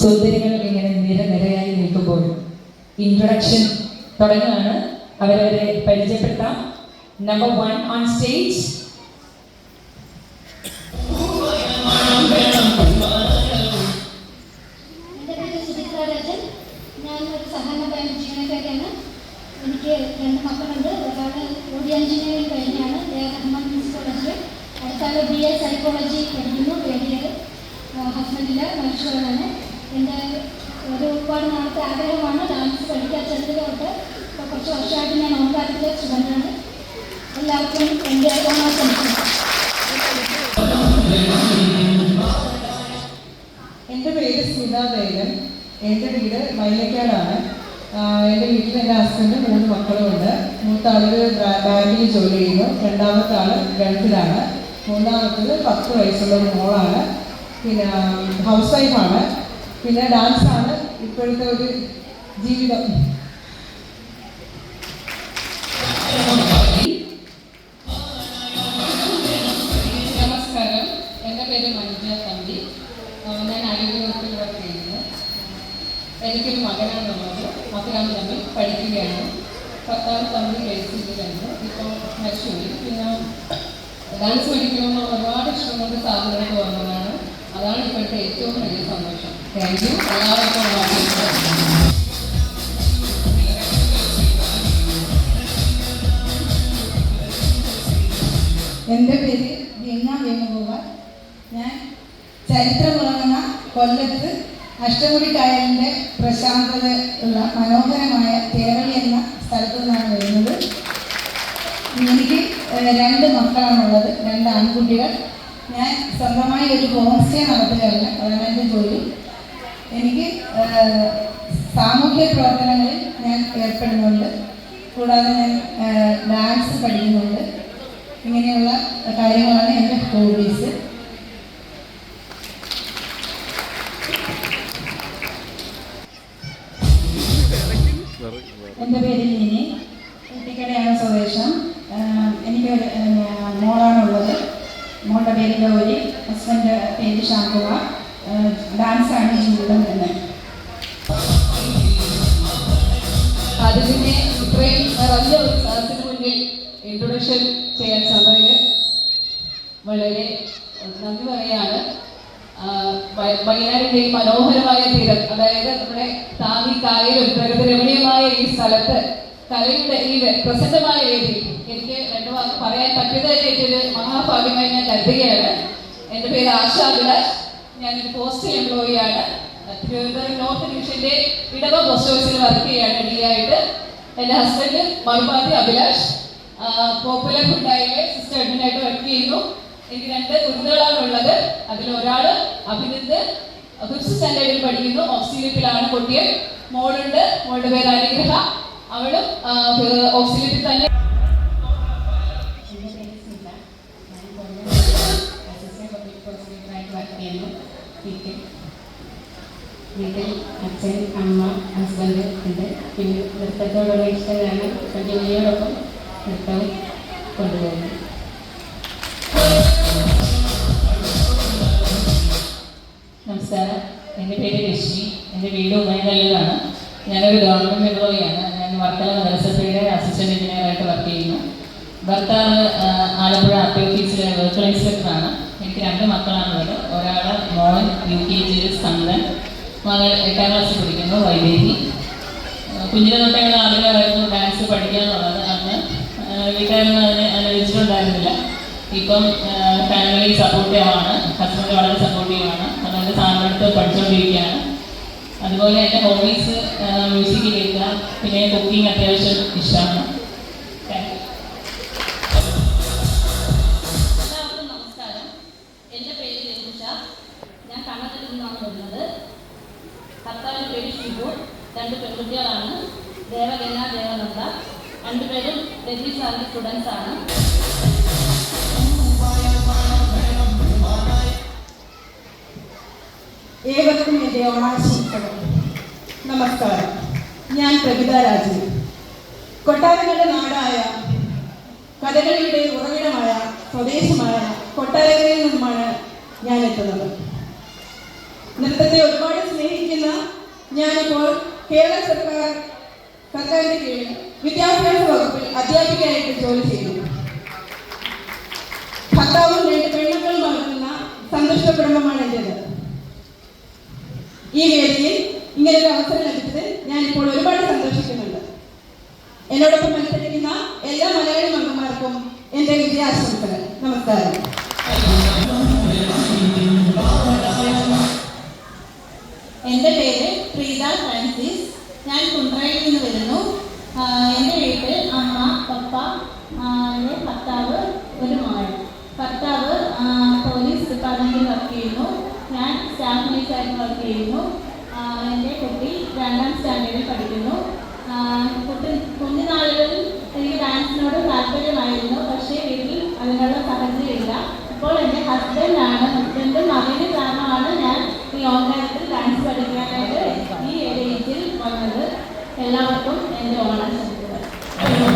സുന്ദരികൾ ഇങ്ങനെ നിരനിരയായി നിൽക്കുമ്പോൾ ഇൻട്രൊഡക്ഷൻ തുടങ്ങുകയാണ്. അവരവരെ പരിചയപ്പെടുത്താം. Number 1 on stage. എനിക്ക് 2 മക്കളുണ്ട്. ഒരാൾ ഓഡിയോ എഞ്ചിനീയറിംഗ് കഴിഞ്ഞാണ് റഹ്മാൻ മ്യൂസിക് കോളേജിൽ, അടുത്താൾ BA സൈക്കോളജി പഠിക്കുന്നു. വേദിയത് ഹസ്ബൻഡിലെ മനുഷ്യരാണ്. എൻ്റെ ഒരുപാട് നാളത്തെ ആഗ്രഹമാണ് ഡാൻസ് പഠിക്കാൻ ചെറുതിലോട്ട്. ഇപ്പോൾ കുറച്ച് വർഷമായിട്ട് ഞാൻ ഓൺകാലത്തിലെ സ്റ്റുഡൻ്റാണ്. എല്ലാവർക്കും എൻ്റെ ഓണാശംസകൾ. എൻ്റെ പേര് സ്മിത ദേവൻ. എൻ്റെ വീട് വയലക്കാടാണ്. എൻ്റെ വീട്ടിൽ എൻ്റെ ഹസ്ബൻഡ് 3 മക്കളുമുണ്ട്. മൂത്ത ആൾ ബാങ്കിൽ ജോലി ചെയ്യുന്നു. രണ്ടാമത്തെ ആൾ ഗൾഫിലാണ്. മൂന്നാമത്തത് 10 വയസ്സുള്ള ഒരു മോളാണ്. പിന്നെ ഹൗസ് വൈഫാണ്. പിന്നെ ഡാൻസാണ് ഇപ്പോഴത്തെ ഒരു ജീവിതം. നമസ്കാരം, എൻ്റെ പേര് മഞ്ജ തമ്പി. ഞാൻ ആരോഗ്യവകുപ്പിൽ വർക്ക് ചെയ്യുന്നു. എനിക്കൊരു മകനാണുള്ളത്. മക്കളാണ് തമ്മിൽ പഠിക്കുകയാണ്. ഭർത്താവ് തമ്മിൽ കേസിൽ കഴിഞ്ഞു. ഇപ്പോൾ മരിച്ചുപോയി. പിന്നെ ഡാൻസ് പഠിക്കണമെന്ന് ഒരുപാട് ഇഷ്ടം കൊണ്ട് സ്ഥാപനത്തിൽ വന്നതാണ്. അതാണ് ഇപ്പോഴത്തെ ഏറ്റവും വലിയ സന്തോഷം. Thank you. എല്ലാവർക്കും എൻ്റെ പേര് ഗംഗ വേണുഗോപാൽ. ഞാൻ ചരിത്രമുറങ്ങുന്ന കൊല്ലത്ത് അഷ്ടമുടി കായലിൻ്റെ പ്രശാന്തത ഉള്ള മനോഹരമായ തേരളി എന്ന സ്ഥലത്തു നിന്നാണ് വരുന്നത്. എനിക്ക് 2 മക്കളാണുള്ളത്, 2 ആൺകുട്ടികൾ. ഞാൻ സ്വന്തമായി ഒരു ഹോം സ്റ്റേ നടത്തുകയാണ്. അതാണ് എൻ്റെ ജോലി. എനിക്ക് സാമൂഹ്യ പ്രവർത്തനങ്ങളിൽ ഞാൻ ഏർപ്പെടുന്നുണ്ട്. കൂടാതെ ഞാൻ ഡാൻസ് പഠിക്കുന്നുണ്ട്. ഇങ്ങനെയുള്ള കാര്യങ്ങളാണ് എൻ്റെ ഹോബീസ്. എൻ്റെ പേര് ലിനി. കുട്ടിക്കടയാണ് സ്വദേശം. എനിക്കൊരു മോളാണുള്ളത്. മോളുടെ പേര് ഗൗരി. ഹസ്ബൻഡ് പേര് ശാന്കുമാർ. ഡാൻസാണ് ജീവിതം തന്നെ. അതിനെ ഇത്രയും വലിയ ഒരു സ്ഥലത്തിന് മുന്നിൽ ഇൻട്രൊഡക്ഷൻ ചെയ്യാൻ സമയം വളരെ നന്ദി പറയാണ്. വയനാടിൻ്റെ ഈ മനോഹരമായ തീരം, അതായത് നമ്മുടെ താങ്ങി കായലും പ്രകൃതി രമണീയമായ ഈ സ്ഥലത്ത് കലയുടെ ഈ പ്രസിദ്ധമായ വേദി എനിക്ക് 2 വാക്ക് പറയാൻ പറ്റിയത് ഒരു മഹാഭാഗ്യമായി ഞാൻ കരുതുകയാണ്. എൻ്റെ പേര് ആശാ അഭിലാഷ്. ഞാനൊരു പോസ്റ്റൽ എംപ്ലോയിയാണ്. തിരുവനന്തപുരം നോർത്ത് ഡിവിഷൻ്റെ ഇടവ പോസ്റ്റ് ഓഫീസിൽ വർക്ക് ചെയ്യാണ് DA ആയിട്ട്. എൻ്റെ ഹസ്ബൻഡ് മറുപാതി അഭിലാഷ് പോപ്പുലർ ഫുഡായിലെ സിസ്റ്റർ അഡ്മിനായിട്ട് വർക്ക് ചെയ്യുന്നു. എനിക്ക് 2 കുട്ടികളാണ് ഉള്ളത്. അതിലൊരാൾ അഭിനന്ദ് 5th സ്റ്റാൻഡേർഡിൽ പഠിക്കുന്നു. ഓക്സിലിപ്പിലാണ് കുട്ടിയെ. മോളുണ്ട്. മോളുടെ പേര് അനുഗ്രഹ. അവളും ഓക്സിലിപ്പിൽ തന്നെ. വീട്ടിൽ അച്ഛൻ, അമ്മ, ഹസ്ബൻഡ് ഉണ്ട്. പിന്നെ നൃത്തത്തോടുള്ള ഇഷ്ടം കാരണം ജോലിയോടൊപ്പം നൃത്തം കൊണ്ടുപോകുന്നു. നമസ്കാരം, എൻ്റെ പേര് രശ്മി. എൻ്റെ വീട് ഉമയനല്ലൂരാണ്. ഞാനൊരു ഗവൺമെൻറ് എംപ്ലോയിയാണ്. ഞാൻ വർക്കല നഗരസഭയുടെ അസിസ്റ്റൻറ്റ് എഞ്ചിനീയറായിട്ട് വർക്ക് ചെയ്യുന്നു. ഭർത്താവ് ആലപ്പുഴ RT ഓഫീസിലെ വെഹിക്കിൾ ഇൻസ്പെക്ടറാണ്. എനിക്ക് 2 മക്കളാണുള്ളത്. ഒരാൾ മോൻ UKG സ്കന്ദൻ, മകൾ 8ാം ക്ലാസ്സിൽ പഠിക്കുന്നു വൈദേഹി. കുഞ്ഞിനെ തൊട്ടുള്ള ആഗ്രഹമായിരുന്നു ഡാൻസ് പഠിക്കാന്നുള്ളത്. അന്ന് വീട്ടുകാരൊന്നും അതിനെ അനുവദിച്ചിട്ടുണ്ടായിരുന്നില്ല. ഇപ്പം ഫാമിലി സപ്പോർട്ടീവാണ്. ഹസ്ബൻഡ് വളരെ സപ്പോർട്ടീവാണ്. അതുകൊണ്ട് സാറിനടുത്ത് പഠിച്ചുകൊണ്ടിരിക്കുകയാണ്. അതുപോലെ എൻ്റെ ഹോബീസ് മ്യൂസിക് കേൾക്കുക, പിന്നെ കുക്കിംഗ് അത്യാവശ്യം ഇഷ്ടമാണ്. എല്ലാവർക്കും നമസ്കാരം. എൻ്റെ പേര് രഘുഷ. ഞാൻ കണ്ണൂരിൽ നിന്നാണ് വരുന്നത്. ഭർത്താവിൻ്റെ പേര് ഷിബു. 2 പെൺകുട്ടികളാണ്, ദേവഗന, ദേവനന്ദ. 2 പേരും ഡൽഹി സാറിൻ്റെ സ്റ്റുഡൻസ് ആണ്. ഏവർക്കും എൻ്റെ ഓണാശംസകൾ. നമസ്കാരം. ഞാൻ പ്രവിത രാജൻ. കൊട്ടാരങ്ങളുടെ നാടായ കഥകളിയുടെ ഉറവിടമായ സ്വദേശമായ കൊട്ടാരക്കരയിൽ നിന്നുമാണ് ഞാൻ എത്തുന്നത്. നൃത്തത്തെ ഒരുപാട് സ്നേഹിക്കുന്ന ഞാനിപ്പോൾ കേരള സർക്കാരിൻ്റെ കീഴിൽ വിദ്യാഭ്യാസ വകുപ്പിൽ അധ്യാപികയായിട്ട് ജോലി ചെയ്യുന്നു. ഭർത്താവും 2 പെൺമക്കളും വളർത്തുന്ന സന്തുഷ്ട കുടുംബമാണ് എൻ്റേത്. ഈ വേദിയിൽ ഇങ്ങനൊരു അവസരം ലഭിച്ചത് ഞാനിപ്പോൾ ഒരുപാട് സന്തോഷിക്കുന്നുണ്ട്. എന്നോടൊപ്പം മത്സരിക്കുന്ന എല്ലാ മലയാളി മംഗന്മാർക്കും എൻ്റെ വിജയാശംസകൾ. നമസ്കാരം. എൻ്റെ പേര് പ്രീത ഫ്രാൻസിസ്. ഞാൻ കുണ്ട്രയിൽ നിന്ന് വരുന്നു. എൻ്റെ വീട്ടിൽ അമ്മ, പപ്പ, എൻ്റെ ഭർത്താവ്, ഒരു മകൾ. ഭർത്താവ് പോലീസ് ഡിപ്പാർട്ട്മെൻറ്റിൽ വർക്ക് ചെയ്യുന്നു. ഞാൻ സ്റ്റാഫ് നേഴ്സായിട്ട് വർക്ക് ചെയ്യുന്നു. എൻ്റെ കുട്ടി 2ാം സ്റ്റാൻഡേർഡിൽ പഠിക്കുന്നു. കുഞ്ഞുനാളുകളിൽ എനിക്ക് ഡാൻസിനോട് താല്പര്യമായിരുന്നു. പക്ഷേ വീട്ടിൽ അതിനുള്ള സാഹചര്യമില്ല. ഇപ്പോൾ എൻ്റെ ഹസ്ബൻഡും മകന് കാരണമാണ് ഞാൻ ഈ ഓൺലൈനിൽ ഡാൻസ് പഠിക്കാനായിട്ട് ഈ ഏരിയയിൽ വന്നത്. എല്ലാവർക്കും